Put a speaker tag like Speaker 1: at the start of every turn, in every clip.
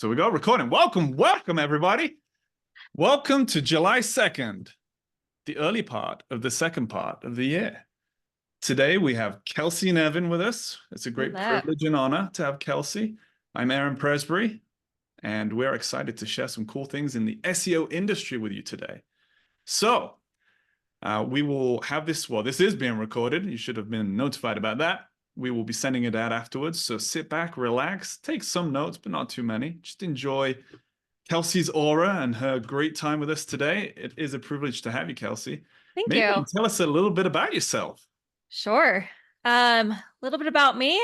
Speaker 1: So we got recording. Welcome, everybody. Welcome to July 2nd, the early part of the second part of the year. Today we have Kelsey and Evan with us. It's a great
Speaker 2: Hello.
Speaker 1: privilege and honor to have Kelsey. I'm Aaron Presbury, and we're excited to share some cool things in the SEO industry with you today. So we will have this, well, this is being recorded. You should have been notified about that. We will be sending it out afterwards. So sit back, relax, take some notes, but not too many. Just enjoy Kelsey's aura and her great time with us today. It is a privilege to have you, Kelsey.
Speaker 2: Thank
Speaker 1: Maybe
Speaker 2: you.
Speaker 1: tell us a little bit about yourself.
Speaker 2: Sure. A little bit about me.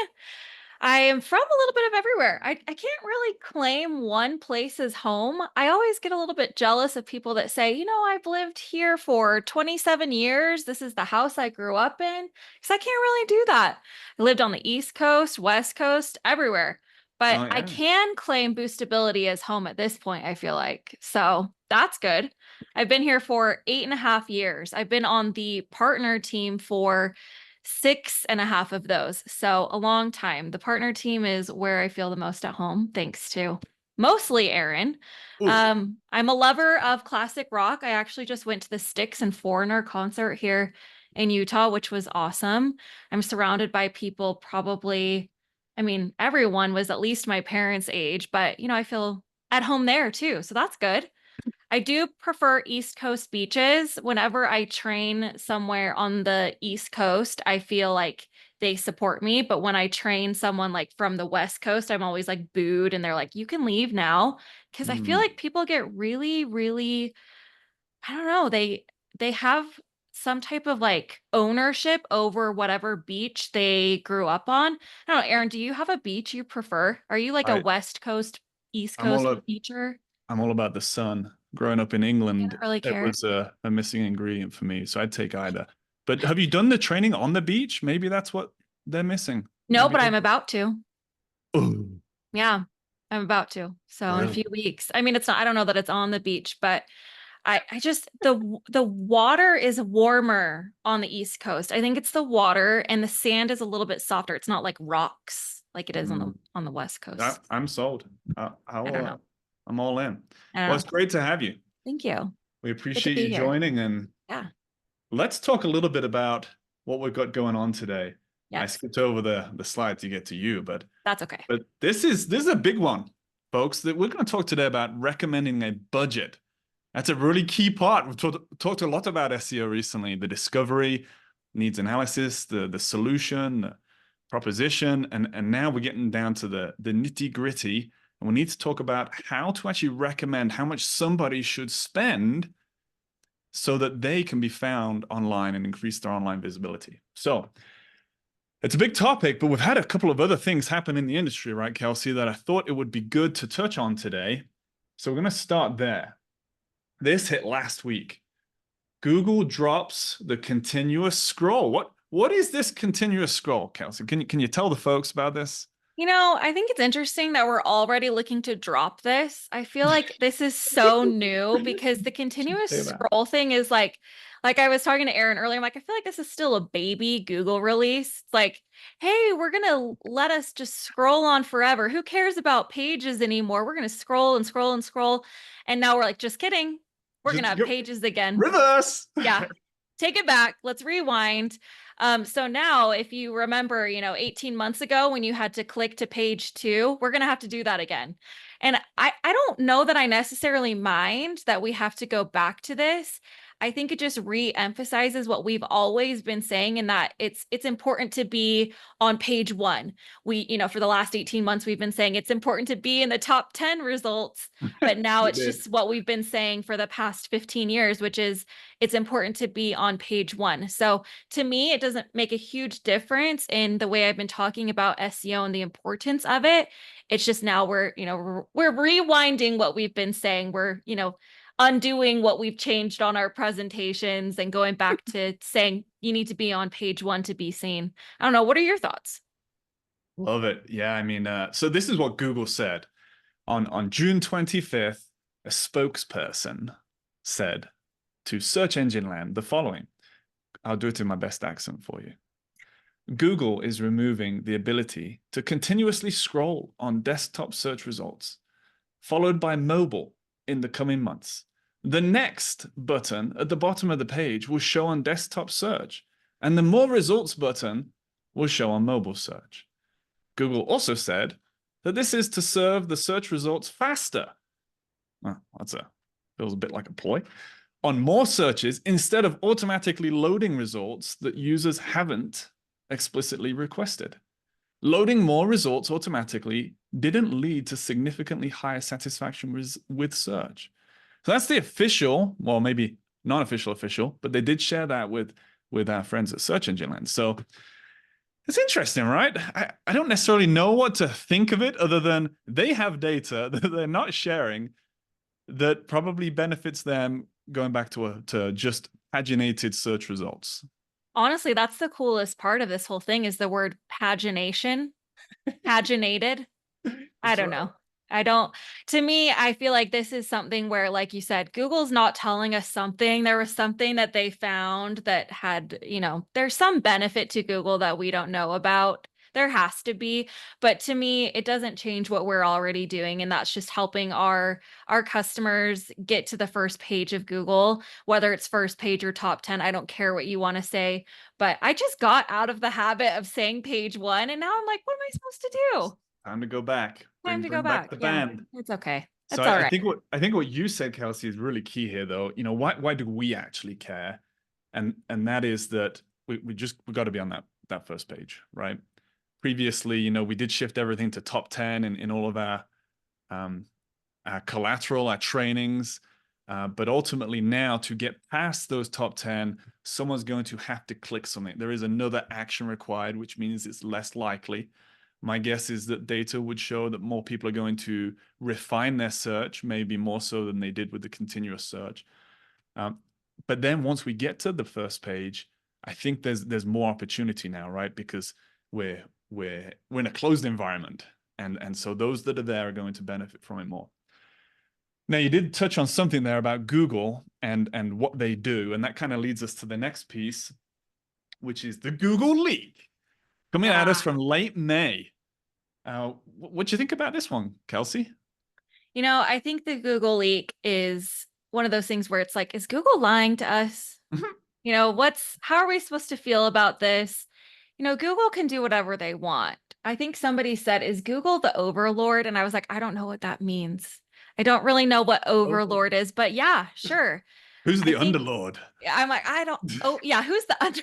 Speaker 2: I am from a little bit of everywhere. I can't really claim one place as home. I always get a little bit jealous of people that say, I've lived here for 27 years. This is the house I grew up in. Because I can't really do that. I lived on the East Coast, West Coast, everywhere. But
Speaker 1: Oh,
Speaker 2: I
Speaker 1: yeah.
Speaker 2: can claim Boostability as home at this point, I feel like. So that's good. I've been here for 8.5 years. I've been on the partner team for 6.5 of those. So a long time. The partner team is where I feel the most at home, thanks to mostly Aaron.
Speaker 1: Ooh.
Speaker 2: I'm a lover of classic rock. I actually just went to the Styx and Foreigner concert here in Utah, which was awesome. I'm surrounded by people everyone was at least my parents' age, but I feel at home there too. So that's good. I do prefer East Coast beaches. Whenever I train somewhere on the East Coast, I feel like they support me. But when I train someone like from the West Coast, I'm always like booed and they're like, you can leave now. Because I feel like people get really, really, I don't know, they have some type of like ownership over whatever beach they grew up on. I don't know, Aaron, do you have a beach you prefer? Are you like a
Speaker 1: I,
Speaker 2: West Coast, East
Speaker 1: I'm all
Speaker 2: Coast
Speaker 1: up,
Speaker 2: beacher?
Speaker 1: I'm all about the sun. Growing up in
Speaker 2: You
Speaker 1: England,
Speaker 2: don't really
Speaker 1: it
Speaker 2: care?
Speaker 1: was a missing ingredient for me, so I'd take either. But have you done the training on the beach? Maybe that's what they're missing.
Speaker 2: No,
Speaker 1: Maybe
Speaker 2: but
Speaker 1: they.
Speaker 2: I'm about to.
Speaker 1: Oh,
Speaker 2: Yeah, I'm about to. So in a few
Speaker 1: really?
Speaker 2: weeks. I mean, it's not, I don't know that it's on the beach, but I just the water is warmer on the East Coast. I think it's the water and the sand is a little bit softer. It's not like rocks like it is on the
Speaker 1: Mm.
Speaker 2: on the West Coast.
Speaker 1: I'm sold.
Speaker 2: I don't know.
Speaker 1: I'm all in.
Speaker 2: I don't
Speaker 1: Well,
Speaker 2: know.
Speaker 1: it's great to have you.
Speaker 2: Thank you.
Speaker 1: We
Speaker 2: Good to
Speaker 1: appreciate
Speaker 2: be
Speaker 1: you
Speaker 2: here.
Speaker 1: joining, and
Speaker 2: Yeah.
Speaker 1: let's talk a little bit about what we've got going on today. I
Speaker 2: Yes.
Speaker 1: skipped over the slides to get to you, but
Speaker 2: That's okay.
Speaker 1: this is a big one, folks. That we're going to talk today about recommending a budget. That's a really key part. We've talked a lot about SEO recently: the discovery, needs analysis, the solution, the proposition, and now we're getting down to the nitty gritty. And we need to talk about how to actually recommend how much somebody should spend so that they can be found online and increase their online visibility. So it's a big topic, but we've had a couple of other things happen in the industry, right, Kelsey, that I thought it would be good to touch on today. So we're going to start there. This hit last week. Google drops the continuous scroll. What is this continuous scroll, Kelsey? Can you tell the folks about this?
Speaker 2: I think it's interesting that we're already looking to drop this. I feel like this is so new because the
Speaker 1: Should
Speaker 2: continuous
Speaker 1: say that.
Speaker 2: scroll thing is like I was talking to Aaron earlier. I'm like, I feel like this is still a baby Google release. It's like, hey, we're gonna let us just scroll on forever. Who cares about pages anymore? We're gonna scroll and scroll and scroll. And now we're like, just kidding. We're gonna
Speaker 1: Just
Speaker 2: have pages again.
Speaker 1: reverse.
Speaker 2: Yeah. Take it back. Let's rewind. So now if you remember, 18 months ago when you had to click to page 2, we're going to have to do that again. And I don't know that I necessarily mind that we have to go back to this. I think it just re-emphasizes what we've always been saying, in that it's important to be on page 1. For the last 18 months, we've been saying it's important to be in the top 10 results, but now
Speaker 1: You
Speaker 2: it's
Speaker 1: did.
Speaker 2: just what we've been saying for the past 15 years, which is it's important to be on page 1. So to me, it doesn't make a huge difference in the way I've been talking about SEO and the importance of it. It's just now we're rewinding what we've been saying. We're, undoing what we've changed on our presentations and going back to saying you need to be on page 1 to be seen. I don't know. What are your thoughts?
Speaker 1: Love it. Yeah, I mean, so this is what Google said on June 25th. A spokesperson said to Search Engine Land the following. I'll do it in my best accent for you. Google is removing the ability to continuously scroll on desktop search results followed by mobile in the coming months. The next button at the bottom of the page will show on desktop search, and the more results button will show on mobile search. Google also said that this is to serve the search results faster. Well, feels a bit like a ploy. On more searches, instead of automatically loading results that users haven't explicitly requested. Loading more results automatically didn't lead to significantly higher satisfaction with search. So that's the official, well, maybe non-official, but they did share that with our friends at Search Engine Land. So it's interesting, right? I don't necessarily know what to think of it other than they have data that they're not sharing that probably benefits them going back to just paginated search results.
Speaker 2: Honestly, that's the coolest part of this whole thing is the word pagination, paginated. I
Speaker 1: That's
Speaker 2: don't
Speaker 1: right.
Speaker 2: know. I don't, to me, I feel like this is something where, like you said, Google's not telling us something. There was something that they found that had, there's some benefit to Google that we don't know about. There has to be, but to me, it doesn't change what we're already doing. And that's just helping our customers get to the first page of Google, whether it's first page or top 10. I don't care what you want to say, but I just got out of the habit of saying page one. And now I'm like, what am I supposed to do?
Speaker 1: Time to go back.
Speaker 2: Time to go
Speaker 1: Bring back
Speaker 2: back.
Speaker 1: the
Speaker 2: Yeah,
Speaker 1: band.
Speaker 2: it's okay.
Speaker 1: So
Speaker 2: That's all right.
Speaker 1: I think what you said, Kelsey, is really key here, though. Why do we actually care? And that is that we got to be on that first page, right? Previously, we did shift everything to top 10 in all of our collateral, our trainings. But ultimately now to get past those top 10, someone's going to have to click something. There is another action required, which means it's less likely. My guess is that data would show that more people are going to refine their search, maybe more so than they did with the continuous search. But then once we get to the first page, I think there's more opportunity now, right? Because we're in a closed environment, and so those that are there are going to benefit from it more. Now, you did touch on something there about Google and what they do, and that kind of leads us to the next piece, which is the Google leak coming at us from late May. What do you think about this one, Kelsey?
Speaker 2: I think the Google leak is one of those things where it's like, is Google lying to us? How are we supposed to feel about this? Google can do whatever they want. I think somebody said, is Google the overlord? And I was like, I don't know what that means. I don't really know what
Speaker 1: Oh.
Speaker 2: overlord is, but yeah, sure.
Speaker 1: Who's
Speaker 2: I
Speaker 1: the
Speaker 2: think
Speaker 1: underlord?
Speaker 2: I'm like, I don't, oh yeah, who's the under?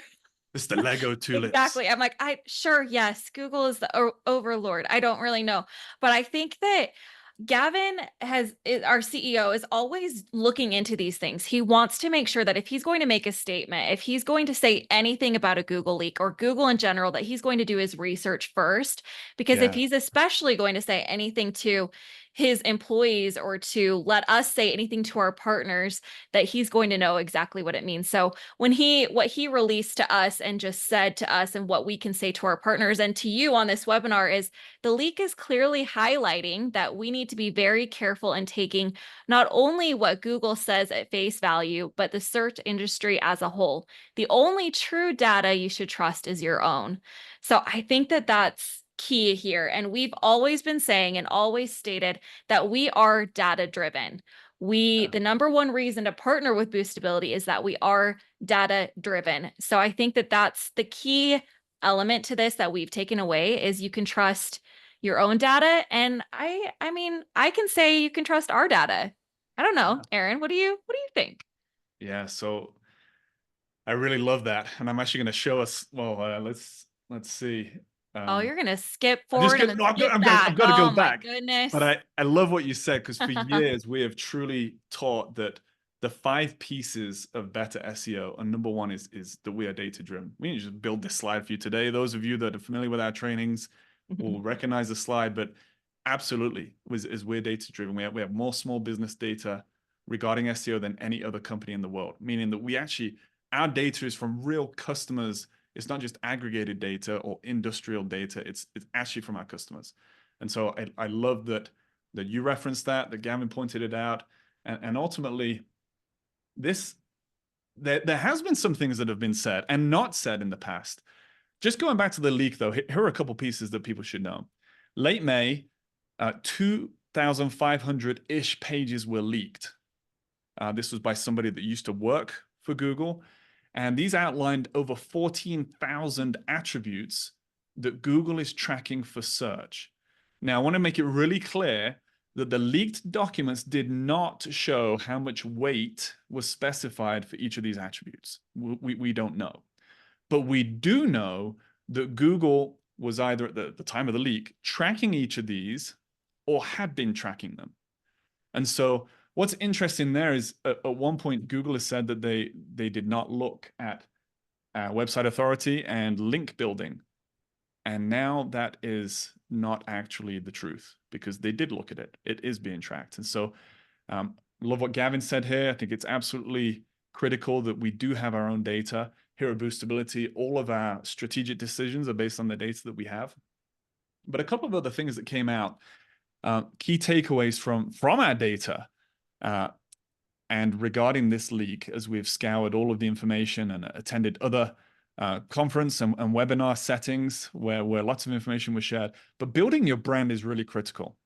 Speaker 1: It's the Lego tulips.
Speaker 2: Exactly. I'm like, sure, yes, Google is the overlord. I don't really know. But I think that Gavin our CEO is always looking into these things. He wants to make sure that if he's going to make a statement, if he's going to say anything about a Google leak or Google in general, that he's going to do his research first. Because if
Speaker 1: Yeah.
Speaker 2: he's especially going to say anything to his employees or to let us say anything to our partners, that he's going to know exactly what it means. So what he released to us and just said to us and what we can say to our partners and to you on this webinar is the leak is clearly highlighting that we need to be very careful in taking not only what Google says at face value, but the search industry as a whole. The only true data you should trust is your own. So I think that that's key here. And we've always been saying and always stated that we are data driven. The number one reason to partner with Boostability is that we are data driven. So I think that that's the key element to this that we've taken away is you can trust your own data. And I mean, I can say you can trust our data. I don't know, Aaron, what do you think?
Speaker 1: Yeah. So I really love that, and I'm actually going to show us. Well, let's see.
Speaker 2: Oh, you're gonna skip
Speaker 1: I'm just
Speaker 2: forward and
Speaker 1: gonna.
Speaker 2: then
Speaker 1: No,
Speaker 2: skip
Speaker 1: I've
Speaker 2: back.
Speaker 1: got to go
Speaker 2: Oh my
Speaker 1: back.
Speaker 2: goodness.
Speaker 1: But I love what you said, because for years we have truly taught that the 5 pieces of better SEO, and number one is that we are data driven. We need to just build this slide for you today. Those of you that are familiar with our trainings will recognize the slide, but absolutely, is we're data driven. We have more small business data regarding SEO than any other company in the world, meaning that our data is from real customers. It's not just aggregated data or industrial data. It's actually from our customers. And so I love that you referenced that Gavin pointed it out. And ultimately, there has been some things that have been said and not said in the past. Just going back to the leak, though, here are a couple pieces that people should know. Late May, two 8,500-ish pages were leaked. This was by somebody that used to work for Google. And these outlined over 14,000 attributes that Google is tracking for search. Now, I want to make it really clear that the leaked documents did not show how much weight was specified for each of these attributes. We don't know. But we do know that Google was either at the time of the leak tracking each of these or had been tracking them. And so what's interesting there is at one point, Google has said that they did not look at website authority and link building. And now that is not actually the truth because they did look at it. It is being tracked. And so love what Gavin said here. I think it's absolutely critical that we do have our own data. Here at Boostability, all of our strategic decisions are based on the data that we have. But a couple of other things that came out, key takeaways from our data and regarding this leak, as we've scoured all of the information and attended other conference and webinar settings where lots of information was shared. But building your brand is really critical.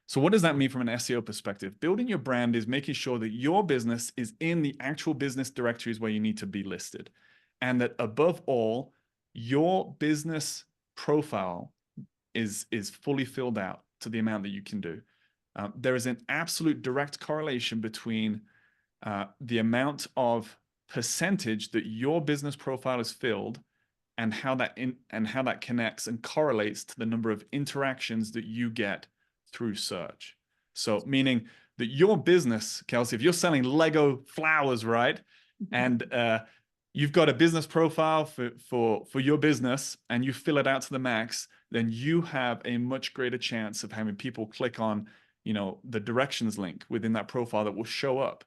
Speaker 1: So what does that mean from an SEO perspective? Building your brand is making sure that your business is in the actual business directories where you need to be listed. And that above all, your business profile is fully filled out to the amount that you can do. There is an absolute direct correlation between the amount of percentage that your business profile is filled and how that connects and correlates to the number of interactions that you get through search. So meaning that your business, Kelsey, if you're selling Lego flowers, right? And you've got a business profile for your business and you fill it out to the max, then you have a much greater chance of having people click on, the directions link within that profile that will show up,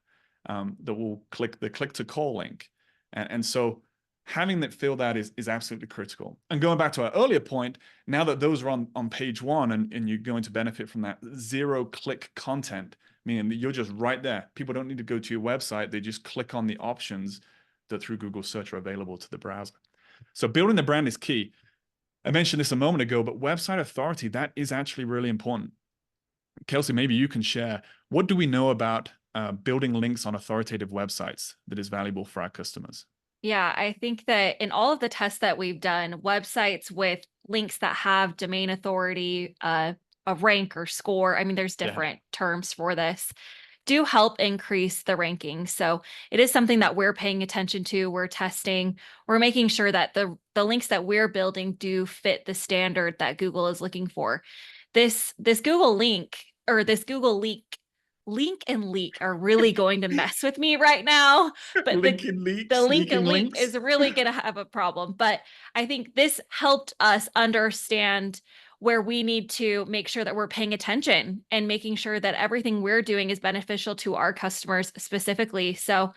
Speaker 1: that will click the click to call link. And so having that filled out is absolutely critical. And going back to our earlier point, now that those are on page one and you're going to benefit from that zero-click content, meaning that you're just right there. People don't need to go to your website. They just click on the options that through Google search are available to the browser. So building the brand is key. I mentioned this a moment ago, but website authority, that is actually really important. Kelsey, maybe you can share, what do we know about building links on authoritative websites that is valuable for our customers?
Speaker 2: Yeah, I think that in all of the tests that we've done, websites with links that have domain authority, a rank or score, I mean, there's different terms for this, do help increase the ranking. So it is something that we're paying attention to. We're testing. We're making sure that the links that we're building do fit the standard that Google is looking for. This Google link or this Google link and leak are really going to mess with me right now. But
Speaker 1: Linking
Speaker 2: the
Speaker 1: leaks,
Speaker 2: link and
Speaker 1: leaking
Speaker 2: leak
Speaker 1: links.
Speaker 2: is really going to have a problem. But I think this helped us understand where we need to make sure that we're paying attention and making sure that everything we're doing is beneficial to our customers specifically. So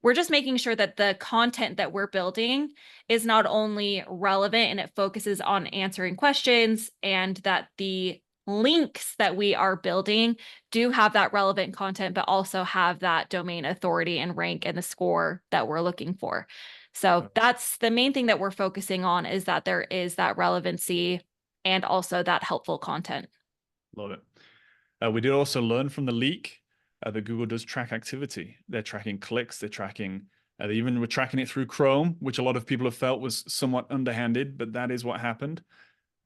Speaker 2: we're just making sure that the content that we're building is not only relevant and it focuses on answering questions, and that the links that we are building do have that relevant content, but also have that domain authority and rank and the score that we're looking for. So that's the main thing that we're focusing on, is that there is that relevancy and also that helpful content.
Speaker 1: Love it. We did also learn from the leak that Google does track activity. They're tracking clicks. They're tracking, they even were tracking it through Chrome, which a lot of people have felt was somewhat underhanded, but that is what happened.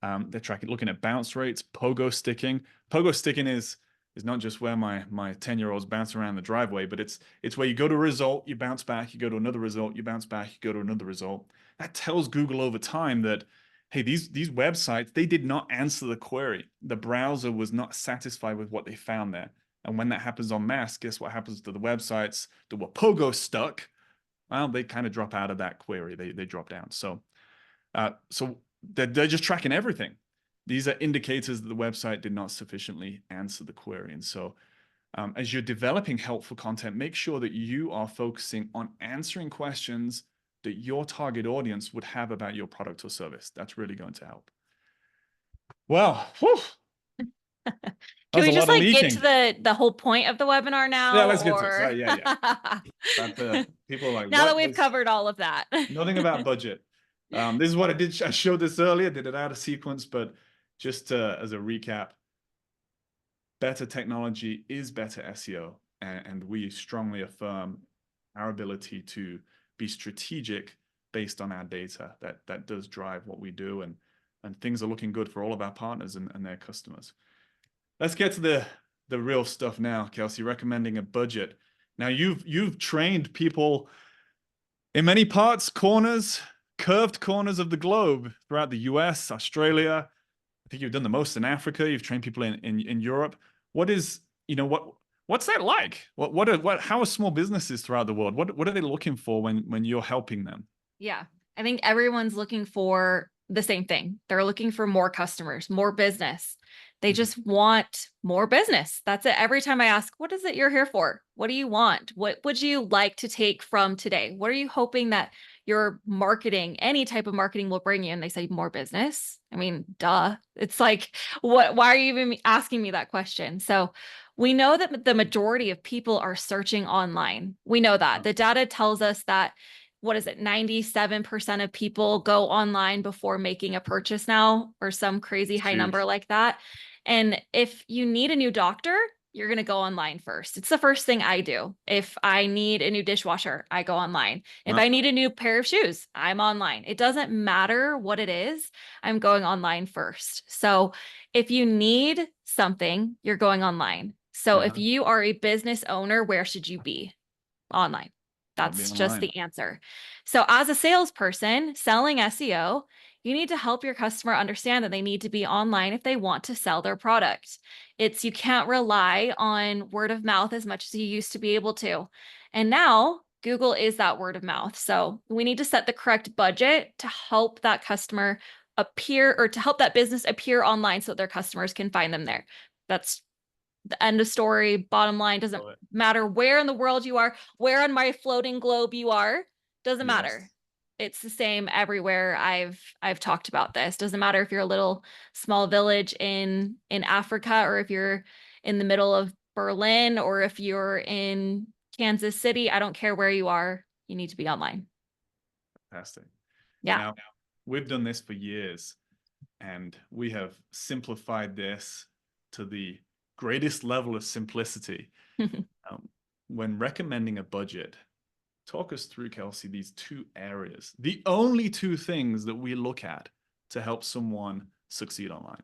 Speaker 1: They're tracking, looking at bounce rates, pogo sticking. Pogo sticking is not just where my 10-year-olds bounce around the driveway, but it's where you go to a result, you bounce back, you go to another result, you bounce back, you go to another result. That tells Google over time that, hey, these websites, they did not answer the query. The browser was not satisfied with what they found there. And when that happens en masse, guess what happens to the websites that were pogo stuck? Well, they kind of drop out of that query. They drop down. So they're just tracking everything. These are indicators that the website did not sufficiently answer the query. And so as you're developing helpful content, make sure that you are focusing on answering questions that your target audience would have about your product or service. That's really going to help. Well, whew.
Speaker 2: Can we just like get
Speaker 1: leaking.
Speaker 2: to the whole point of the webinar now?
Speaker 1: Yeah, let's get to it. Right, yeah. But people are like,
Speaker 2: now that we've covered all of that.
Speaker 1: Nothing about budget. This is what I did. I showed this earlier, did it out of sequence, but just as a recap. better technology is better SEO. And we strongly affirm our ability to be strategic based on our data. That does drive what we do, and things are looking good for all of our partners and their customers. Let's get to the real stuff now, Kelsey. Recommending a budget. Now you've trained people in many curved corners of the globe throughout the US, Australia. I think you've done the most in Africa. You've trained people in Europe. What's that like? How are small businesses throughout the world? What are they looking for when you're helping them?
Speaker 2: Yeah. I think everyone's looking for the same thing. They're looking for more customers, more business. They just want more business. That's it. Every time I ask, what is it you're here for? What do you want? What would you like to take from today? What are you hoping that your marketing, any type of marketing will bring you? And they say more business. I mean, duh. It's like, why are you even asking me that question? So we know that the majority of people are searching online. We know that. The data tells us that, what is it, 97% of people go online before making a purchase now, or some crazy high number like that. And if you need a new doctor, you're going to go online first. It's the first thing I do. If I need a new dishwasher, I go online. If I need a new pair of shoes, I'm online. It doesn't matter what it is, I'm going online first. So if you need something, you're going online. So if you are a business owner, where should you be? Online. That's just the answer. So as a salesperson selling SEO, you need to help your customer understand that they need to be online if they want to sell their product. You can't rely on word of mouth as much as you used to be able to. And now Google is that word of mouth. So we need to set the correct budget to help that customer appear, or to help that business appear online so their customers can find them there. That's the end of story. Bottom line, doesn't matter where in the world you are, where on my floating globe you are, doesn't matter. It's the same everywhere. I've talked about this. Doesn't matter if you're a little small village in Africa, or if you're in the middle of Berlin, or if you're in Kansas City. I don't care where you are. You need to be online.
Speaker 1: Fantastic.
Speaker 2: Yeah.
Speaker 1: Now, we've done this for years, and we have simplified this to the greatest level of simplicity. When recommending a budget, talk us through, Kelsey, these two areas, the only two things that we look at to help someone succeed online.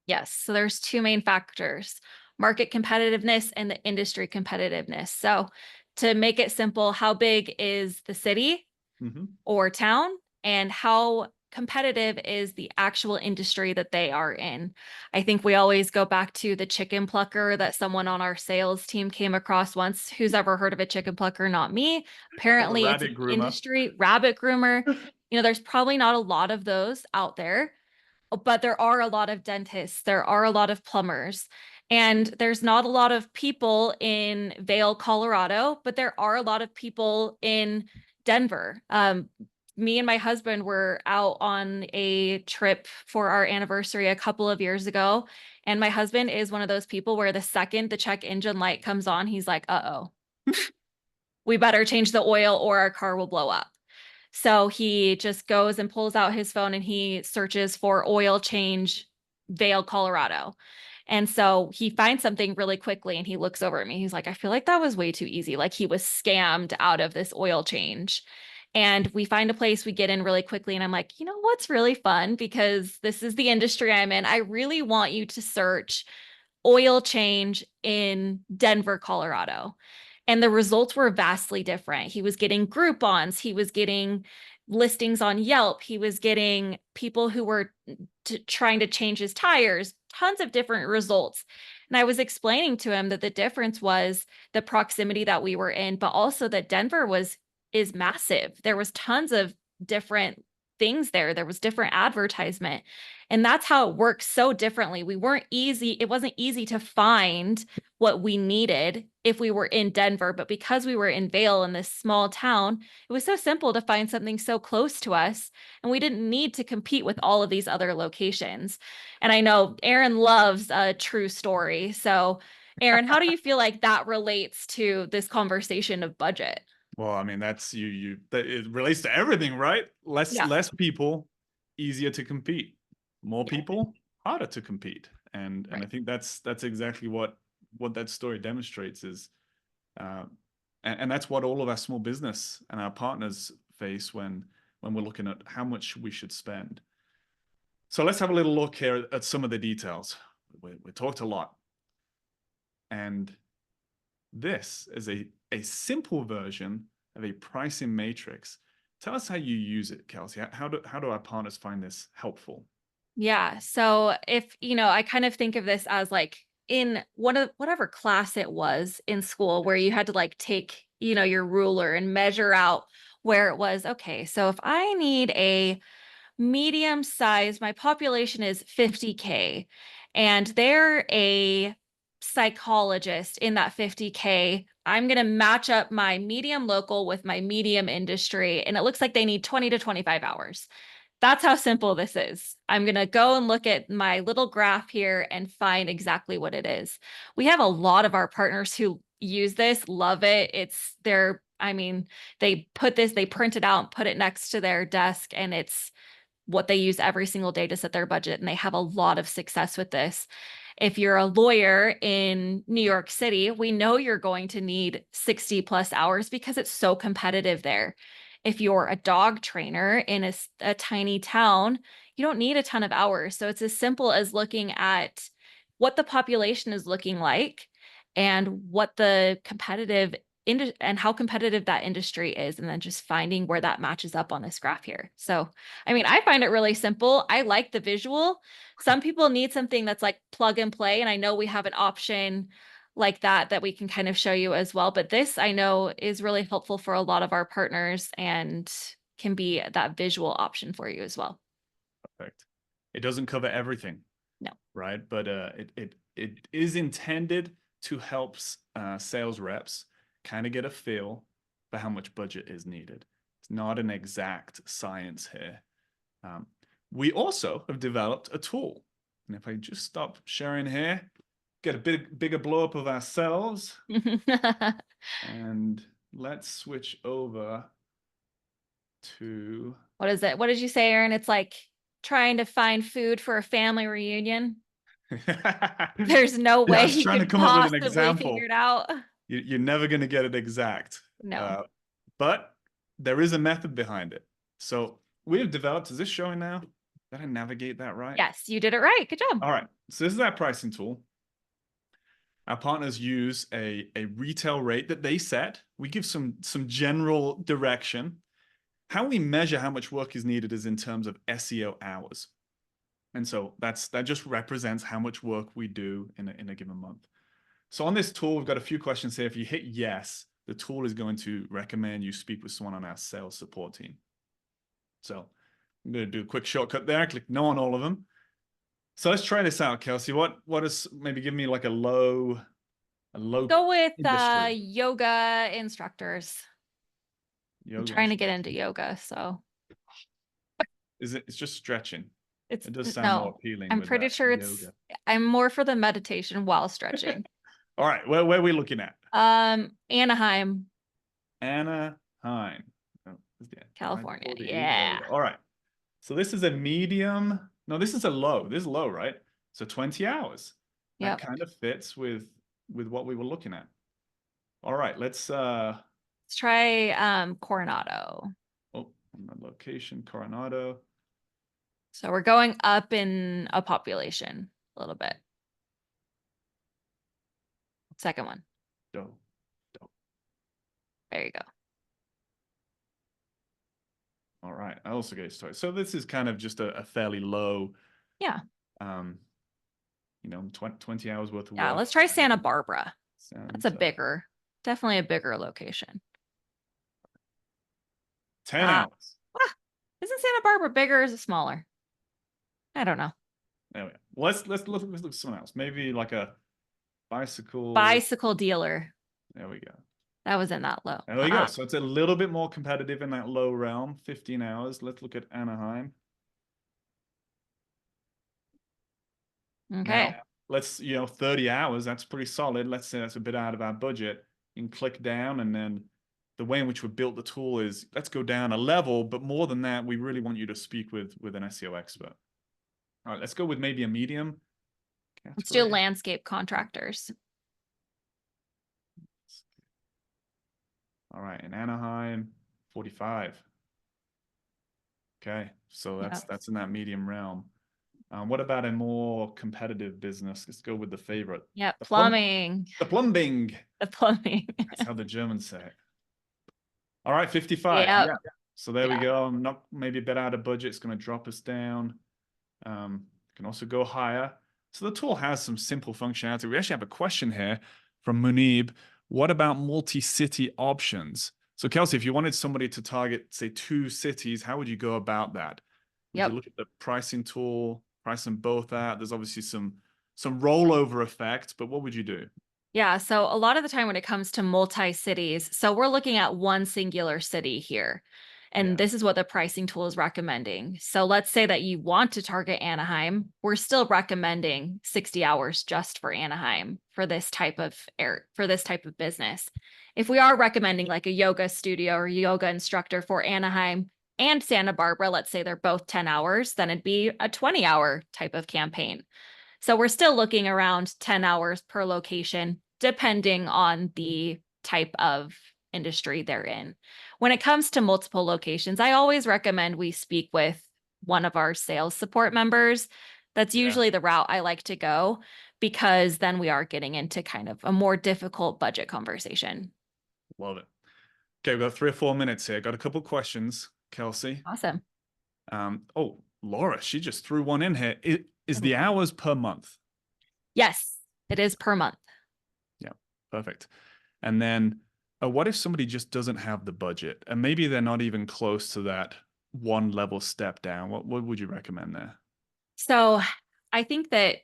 Speaker 2: Yes. So there's two main factors: market competitiveness and the industry competitiveness. So to make it simple, how big is the city or town, and how competitive is the actual industry that they are in? I think we always go back to the chicken plucker that someone on our sales team came across once. Who's ever heard of a chicken plucker? Not me. Apparently it's an industry. Rabbit groomer. There's probably not a lot of those out there, but there are a lot of dentists. There are a lot of plumbers. And there's not a lot of people in Vail, Colorado, but there are a lot of people in Denver. Me and my husband were out on a trip for our anniversary a couple of years ago. And my husband is one of those people where the second the check engine light comes on, he's like, uh-oh, we better change the oil or our car will blow up. So he just goes and pulls out his phone and he searches for oil change, Vail, Colorado. And so he finds something really quickly and he looks over at me. He's like, I feel like that was way too easy. Like he was scammed out of this oil change. And we find a place, we get in really quickly. And I'm like, what's really fun, because this is the industry I'm in. I really want you to search oil change in Denver, Colorado. And the results were vastly different. He was getting Groupons. He was getting listings on Yelp. He was getting people who were trying to change his tires, tons of different results. And I was explaining to him that the difference was the proximity that we were in, but also that Denver is massive. There was tons of different things there. There was different advertisement. And that's how it works so differently. It wasn't easy to find what we needed if we were in Denver, but because we were in Vail, in this small town, it was so simple to find something so close to us, and we didn't need to compete with all of these other locations. And I know Aaron loves a true story. So Aaron, how do you feel like that relates to this conversation of budget?
Speaker 1: Well, I mean, that's it relates to everything, right? Less people, easier to compete. More people, harder to compete. And
Speaker 2: Right.
Speaker 1: I think that's exactly what that story demonstrates is, and that's what all of our small business and our partners face when we're looking at how much we should spend. So let's have a little look here at some of the details. We talked a lot, and this is a simple version of a pricing matrix. Tell us how you use it, Kelsey. How do our partners find this helpful?
Speaker 2: Yeah. So if, I kind of think of this as like in one of whatever class it was in school where you had to like take, your ruler and measure out where it was. Okay. So if I need a medium size, my population is 50K, and they're a psychologist in that 50K. I'm going to match up my medium local with my medium industry, and it looks like they need 20 to 25 hours. That's how simple this is. I'm going to go and look at my little graph here and find exactly what it is. We have a lot of our partners who use this, love it. They print it out and put it next to their desk, and it's what they use every single day to set their budget. And they have a lot of success with this. If you're a lawyer in New York City, we know you're going to need 60 plus hours because it's so competitive there. If you're a dog trainer in a tiny town, you don't need a ton of hours. So it's as simple as looking at what the population is looking like and what the and how competitive that industry is, and then just finding where that matches up on this graph here. So, I find it really simple. I like the visual. Some people need something that's like plug and play, and I know we have an option like that we can kind of show you as well. But this I know is really helpful for a lot of our partners and can be that visual option for you as well.
Speaker 1: Perfect. It doesn't cover everything,
Speaker 2: No.
Speaker 1: right? But it is intended to help sales reps kind of get a feel for how much budget is needed. It's not an exact science here. We also have developed a tool. And if I just stop sharing here, get a bigger blow up of ourselves, and let's switch over to
Speaker 2: What is it? What did you say, Aaron? It's like trying to find food for a family reunion. There's no
Speaker 1: yeah, I
Speaker 2: way
Speaker 1: was
Speaker 2: you
Speaker 1: trying to
Speaker 2: could
Speaker 1: come up with an
Speaker 2: possibly figure
Speaker 1: example.
Speaker 2: it out.
Speaker 1: You're never going to get it exact.
Speaker 2: No.
Speaker 1: But there is a method behind it. So we have developed, is this showing now? Did I navigate that right?
Speaker 2: Yes, you did it right. Good job.
Speaker 1: All right. So this is our pricing tool. Our partners use a retail rate that they set. We give some general direction. How we measure how much work is needed is in terms of SEO hours. And so that just represents how much work we do in a given month. So on this tool, we've got a few questions here. If you hit yes, the tool is going to recommend you speak with someone on our sales support team. So I'm going to do a quick shortcut there. Click no on all of them. So let's try this out, Kelsey. What is, maybe give me like a low
Speaker 2: Go with
Speaker 1: industry.
Speaker 2: yoga instructors. I'm
Speaker 1: Yoga
Speaker 2: trying to get into yoga, so
Speaker 1: it's just stretching.
Speaker 2: it's
Speaker 1: It does sound more
Speaker 2: no.
Speaker 1: appealing
Speaker 2: I'm
Speaker 1: with
Speaker 2: pretty
Speaker 1: that
Speaker 2: sure
Speaker 1: yoga.
Speaker 2: I'm more for the meditation while stretching.
Speaker 1: All right, where are we looking at?
Speaker 2: Anaheim,
Speaker 1: Anaheim. Oh,
Speaker 2: California.
Speaker 1: right, there we
Speaker 2: Yeah.
Speaker 1: go. All right. So this is a medium. No, this is a low. This is low, right? So 20 hours. That
Speaker 2: Yep.
Speaker 1: kind of fits with what we were looking at. All right, let's
Speaker 2: Let's try Coronado.
Speaker 1: on the location, Coronado.
Speaker 2: So we're going up in a population a little bit. Second one.
Speaker 1: Dope.
Speaker 2: There you go.
Speaker 1: All right. I also get started. So this is kind of just a fairly low,
Speaker 2: Yeah.
Speaker 1: 20 hours worth of
Speaker 2: Yeah.
Speaker 1: work.
Speaker 2: Let's try Santa Barbara. That's definitely a bigger location.
Speaker 1: 10 hours.
Speaker 2: Isn't Santa Barbara bigger or is it smaller? I don't know.
Speaker 1: There we go. Let's look at someone else. Maybe like a bicycle
Speaker 2: dealer.
Speaker 1: There we go.
Speaker 2: That was in that low.
Speaker 1: There we go. So it's a little bit more competitive in that low realm. 15 hours. Let's look at Anaheim.
Speaker 2: Okay.
Speaker 1: Now, let's 30 hours. That's pretty solid. Let's say that's a bit out of our budget. You can click down, and then the way in which we built the tool is let's go down a level, but more than that, we really want you to speak with an SEO expert. All right, let's go with maybe a medium.
Speaker 2: Let's do
Speaker 1: category.
Speaker 2: landscape contractors.
Speaker 1: All right, in Anaheim, 45. Okay, so
Speaker 2: Yeah.
Speaker 1: that's in that medium realm. What about a more competitive business? Let's go with the favorite.
Speaker 2: Yeah.
Speaker 1: The
Speaker 2: Plumbing.
Speaker 1: the plumbing.
Speaker 2: The plumbing.
Speaker 1: That's how the Germans say it. All right, 55.
Speaker 2: Yep.
Speaker 1: Yeah. So there we
Speaker 2: Yeah.
Speaker 1: go. Not maybe a bit out of budget. It's going to drop us down. Can also go higher. So the tool has some simple functionality. We actually have a question here from Munib. What about multi-city options? So Kelsey, if you wanted somebody to target, say, 2 cities, how would you go about that? Would you
Speaker 2: Yep.
Speaker 1: look at the pricing tool, price them both out? There's obviously some rollover effect, but what would you do?
Speaker 2: Yeah. So a lot of the time when it comes to multi-cities, so we're looking at one singular city here. And
Speaker 1: Yeah,
Speaker 2: this is what the pricing tool is recommending. So let's say that you want to target Anaheim. We're still recommending 60 hours just for Anaheim for this type of business. If we are recommending like a yoga studio or yoga instructor for Anaheim and Santa Barbara, let's say they're both 10 hours, then it'd be a 20-hour type of campaign. So we're still looking around 10 hours per location, depending on the type of industry they're in. When it comes to multiple locations, I always recommend we speak with one of our sales support members. That's
Speaker 1: yeah,
Speaker 2: usually the route I like to go because then we are getting into kind of a more difficult budget conversation.
Speaker 1: love it. Okay, we've got 3 or 4 minutes here. Got a couple questions, Kelsey.
Speaker 2: Awesome.
Speaker 1: Oh, Laura, she just threw one in here. Is the hours per month?
Speaker 2: Yes, it is per month.
Speaker 1: Yeah, perfect. And then what if somebody just doesn't have the budget and maybe they're not even close to that one level step down? What would you recommend there?
Speaker 2: So I think that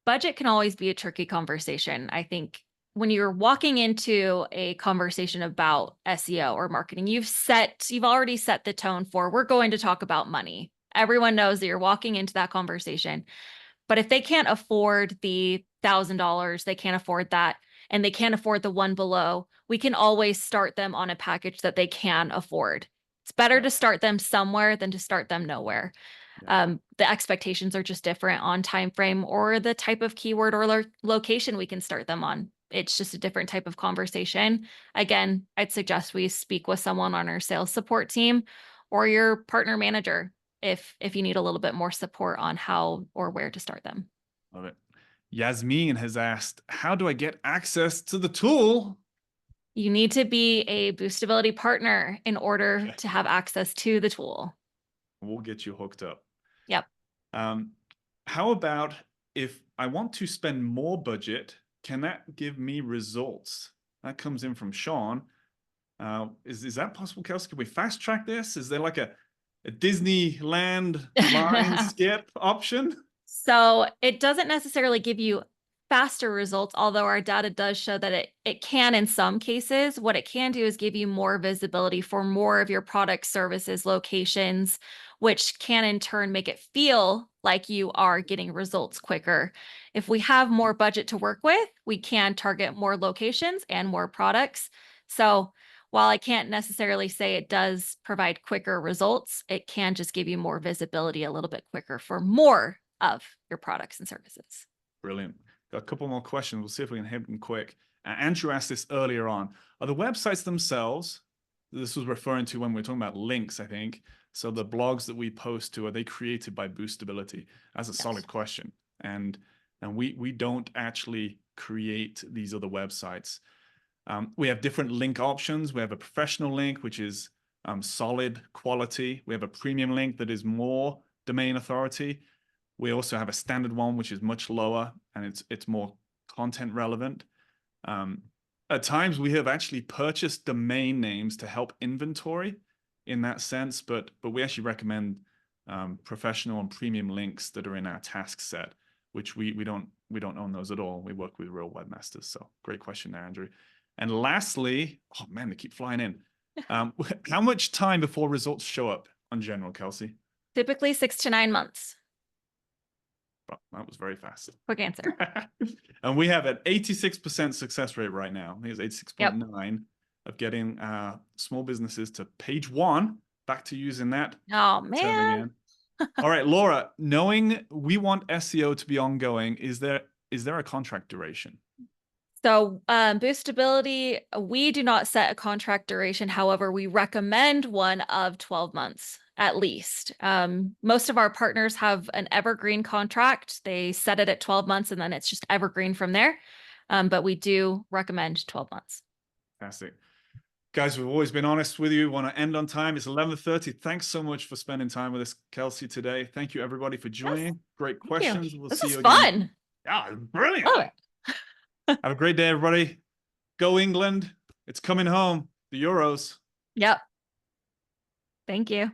Speaker 2: budget can always be a tricky conversation. I think when you're walking into a conversation about SEO or marketing, you've already set the tone for we're going to talk about money. Everyone knows that you're walking into that conversation. But if they can't afford the $1,000, they can't afford that, and they can't afford the one below, we can always start them on a package that they can afford. It's better
Speaker 1: Yeah,
Speaker 2: to start them somewhere than to start them nowhere.
Speaker 1: yeah,
Speaker 2: The expectations are just different on time frame or the type of keyword or location we can start them on. It's just a different type of conversation. Again, I'd suggest we speak with someone on our sales support team or your partner manager if you need a little bit more support on how or where to start them.
Speaker 1: love it. Yasmin has asked, how do I get access to the tool?
Speaker 2: You need to be a Boostability partner in order
Speaker 1: Okay,
Speaker 2: to have access to the tool.
Speaker 1: we'll get you hooked up.
Speaker 2: Yep.
Speaker 1: Um, how about if I want to spend more budget, can that give me results? That comes in from Sean. Is that possible, Kelsey? Can we fast track this? Is there like a Disneyland line skip option?
Speaker 2: So it doesn't necessarily give you faster results, although our data does show that it can in some cases. What it can do is give you more visibility for more of your product, services, locations, which can in turn make it feel like you are getting results quicker. If we have more budget to work with, we can target more locations and more products. So while I can't necessarily say it does provide quicker results, it can just give you more visibility a little bit quicker for more of your products and services.
Speaker 1: Brilliant. Got a couple more questions. We'll see if we can hit them quick. Andrew asked this earlier on. Are the websites themselves, this was referring to when we were talking about links, I think. So the blogs that we post to, are they created by Boostability? That's a solid question. And we don't actually create these other websites. We have different link options. We have a professional link, which is solid quality. We have a premium link that is more domain authority. We also have a standard one, which is much lower, and it's more content relevant. At times, we have actually purchased domain names to help inventory in that sense, but we actually recommend professional and premium links that are in our task set, which we don't own those at all. We work with real webmasters. So great question there, Andrew. And lastly, oh man, they keep flying in. How much time before results show up on general, Kelsey?
Speaker 2: Typically 6 to 9 months.
Speaker 1: Well, that was very fast.
Speaker 2: Quick answer.
Speaker 1: And we have an 86% success rate right now. I think it's 86.9
Speaker 2: Yep.
Speaker 1: of getting small businesses to page 1. Back to using that
Speaker 2: Oh,
Speaker 1: term
Speaker 2: man.
Speaker 1: again. All right, Laura, knowing we want SEO to be ongoing, is there is there a contract duration?
Speaker 2: So Boostability, we do not set a contract duration. However, we recommend one of 12 months at least. Most of our partners have an evergreen contract. They set it at 12 months and then it's just evergreen from there. But we do recommend 12 months.
Speaker 1: Fantastic. Guys, we've always been honest with you. Want to end on time. It's 11:30. Thanks so much for spending time with us, Kelsey, today. Thank you, everybody, for joining.
Speaker 2: Yes,
Speaker 1: Great
Speaker 2: thank you.
Speaker 1: questions. We'll
Speaker 2: This
Speaker 1: see
Speaker 2: is
Speaker 1: you again.
Speaker 2: fun.
Speaker 1: Yeah, brilliant.
Speaker 2: Love it.
Speaker 1: Have a great day, everybody. Go England. It's coming home. The Euros.
Speaker 2: Yep. Thank you.